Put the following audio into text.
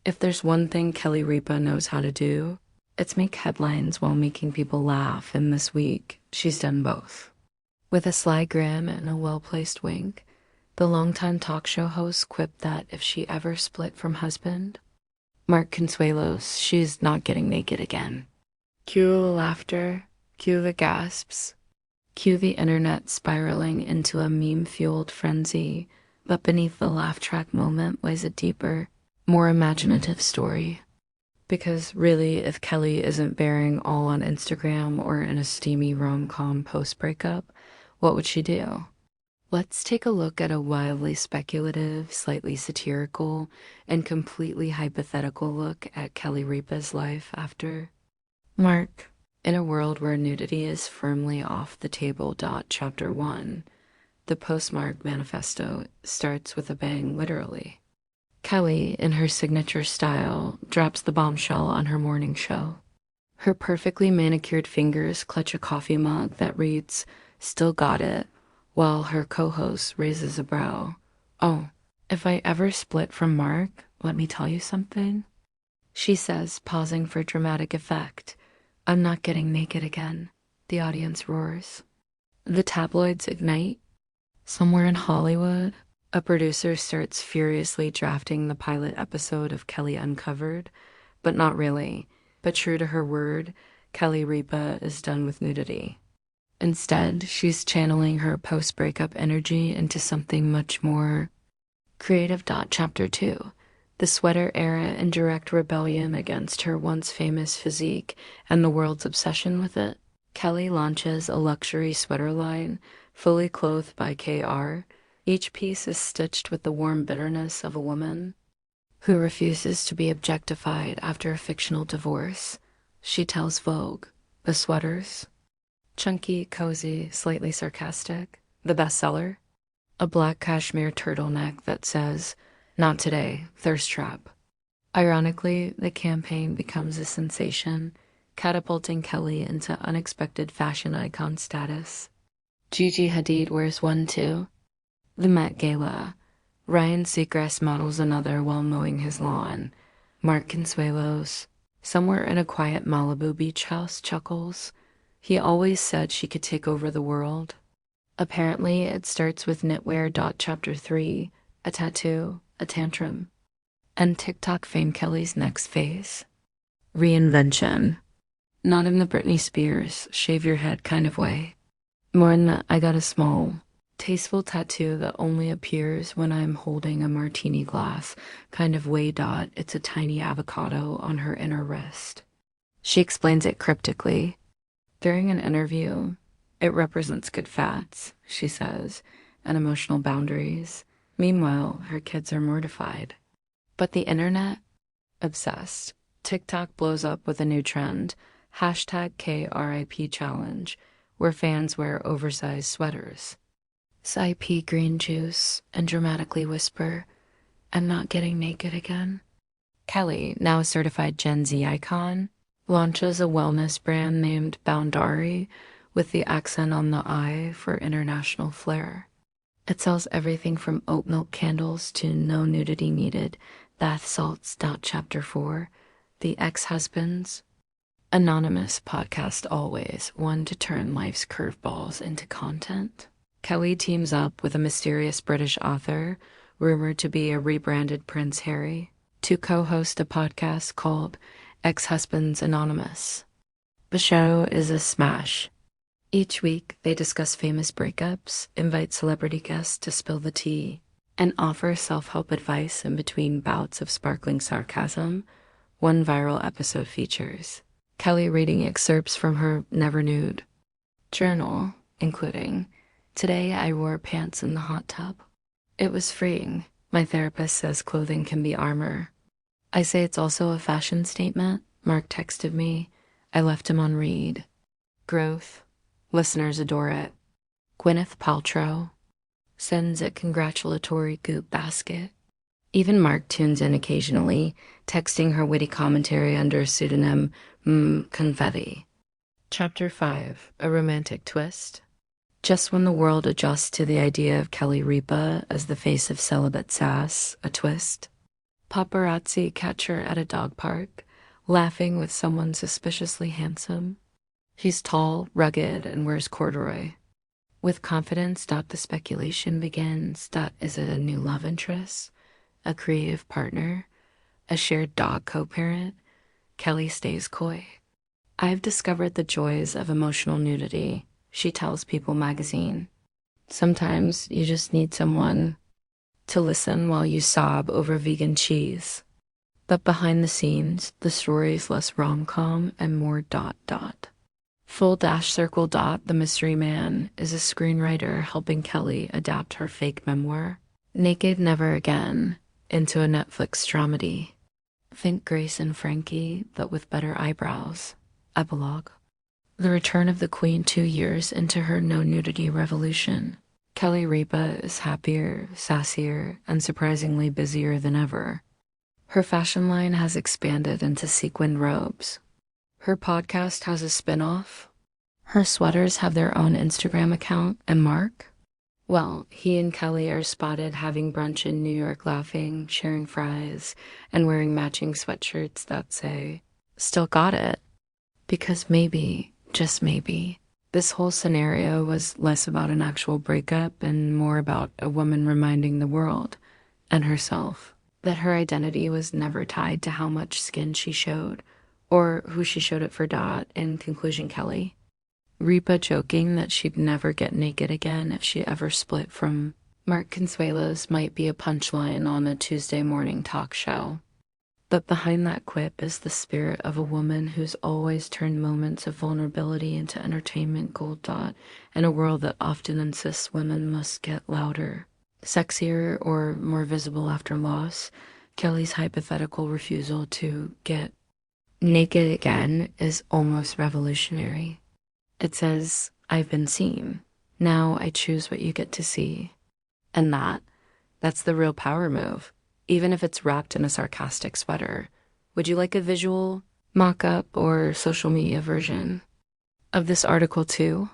If there's one thing Kelly Ripa knows how to do, it's make headlines while making people laugh, and this week, she's done both. With a sly grin and a well-placed wink, the longtime talk show host quipped that if she ever split from husband, Mark Consuelos, she's not getting naked again. Cue the laughter, cue the gasps, cue the internet spiraling into a meme-fueled frenzy, but beneath the laugh track moment lies a deeper, more imaginative story. Because really, if Kelly isn't bearing all on Instagram or in a steamy rom-com post-breakup, what would she do? Let's take a look at a wildly speculative, slightly satirical, and completely hypothetical look at Kelly Ripa's life after Mark. In a world where nudity is firmly off the table. Chapter 1, the postmark manifesto starts with a bang, literally. Kelly, in her signature style, drops the bombshell on her morning show. Her perfectly manicured fingers clutch a coffee mug that reads, "Still got it," while her co-host raises a brow. "Oh, if I ever split from Mark, let me tell you something," she says, pausing for dramatic effect. "I'm not getting naked again." The audience roars. The tabloids ignite. Somewhere in Hollywood, a producer starts furiously drafting the pilot episode of Kelly Uncovered, but not really. But true to her word, Kelly Ripa is done with nudity. Instead, she's channeling her post-breakup energy into something much more creative. Chapter 2, the sweater era in direct rebellion against her once famous physique and the world's obsession with it. Kelly launches a luxury sweater line, fully clothed by KR. Each piece is stitched with the warm bitterness of a woman who refuses to be objectified after a fictional divorce. She tells Vogue, the sweaters, chunky, cozy, slightly sarcastic, the bestseller, a black cashmere turtleneck that says, "Not today, thirst trap." Ironically, the campaign becomes a sensation, catapulting Kelly into unexpected fashion icon status. Gigi Hadid wears one too. The Met Gala. Ryan Seacrest models another while mowing his lawn. Mark Consuelos, somewhere in a quiet Malibu beach house, chuckles. He always said she could take over the world. Apparently, it starts with knitwear. Chapter 3, a tattoo, a tantrum, and TikTok fame. Kelly's next phase. Reinvention. Not in the Britney Spears, shave your head kind of way. More in the I got a small, tasteful tattoo that only appears when I'm holding a martini glass kind of way. It's a tiny avocado on her inner wrist. She explains it cryptically. During an interview, it represents good fats, she says, and emotional boundaries. Meanwhile, her kids are mortified. But the internet? Obsessed. TikTok blows up with a new trend, #KRIP challenge, where fans wear oversized sweaters, sip green juice, and dramatically whisper, "I'm not getting naked again." Kelly, now a certified Gen Z icon, launches a wellness brand named Boundary with the accent on the I for international flair. It sells everything from oat milk candles to no nudity needed bath salts. Chapter 4, the ex-husbands. Anonymous podcast always, one to turn life's curveballs into content. Kelly teams up with a mysterious British author, rumored to be a rebranded Prince Harry, to co-host a podcast called Ex-Husbands Anonymous. The show is a smash. Each week, they discuss famous breakups, invite celebrity guests to spill the tea, and offer self-help advice in between bouts of sparkling sarcasm. One viral episode features Kelly reading excerpts from her never nude journal, including, "Today I wore pants in the hot tub. It was freeing. My therapist says clothing can be armor. I say it's also a fashion statement. Mark texted me. I left him on read. Growth. Listeners adore it. Gwyneth Paltrow sends a congratulatory goop basket. Even Mark tunes in occasionally, texting her witty commentary under a pseudonym, Confetti." Chapter 5, a romantic twist. Just when the world adjusts to the idea of Kelly Ripa as the face of celibate sass, a twist. Paparazzi catch her at a dog park, laughing with someone suspiciously handsome. He's tall, rugged, and wears corduroy. With confidence, the speculation begins. Is it a new love interest? A creative partner? A shared dog co-parent? Kelly stays coy. I've discovered the joys of emotional nudity, she tells People magazine. Sometimes you just need someone to listen while you sob over vegan cheese. But behind the scenes, the story is less rom-com and more ... Full dash circle ... The mystery man is a screenwriter helping Kelly adapt her fake memoir, Naked Never Again, into a Netflix dramedy. Think Grace and Frankie, but with better eyebrows. Epilogue. The return of the Queen 2 years into her no-nudity revolution. Kelly Ripa is happier, sassier, and surprisingly busier than ever. Her fashion line has expanded into sequined robes. Her podcast has a spin-off. Her sweaters have their own Instagram account, and Mark? Well, he and Kelly are spotted having brunch in New York, laughing, sharing fries, and wearing matching sweatshirts that say, "Still got it." Because maybe, just maybe, this whole scenario was less about an actual breakup and more about a woman reminding the world, and herself, that her identity was never tied to how much skin she showed, or who she showed it for. In conclusion, Kelly. Ripa joking that she'd never get naked again if she ever split from Mark Consuelos might be a punchline on a Tuesday morning talk show. But behind that quip is the spirit of a woman who's always turned moments of vulnerability into entertainment gold. In a world that often insists women must get louder, sexier, or more visible after loss, Kelly's hypothetical refusal to get naked again is almost revolutionary. It says, "I've been seen. Now I choose what you get to see." And that's the real power move, even if it's wrapped in a sarcastic sweater. Would you like a visual, mock-up, or social media version of this article too?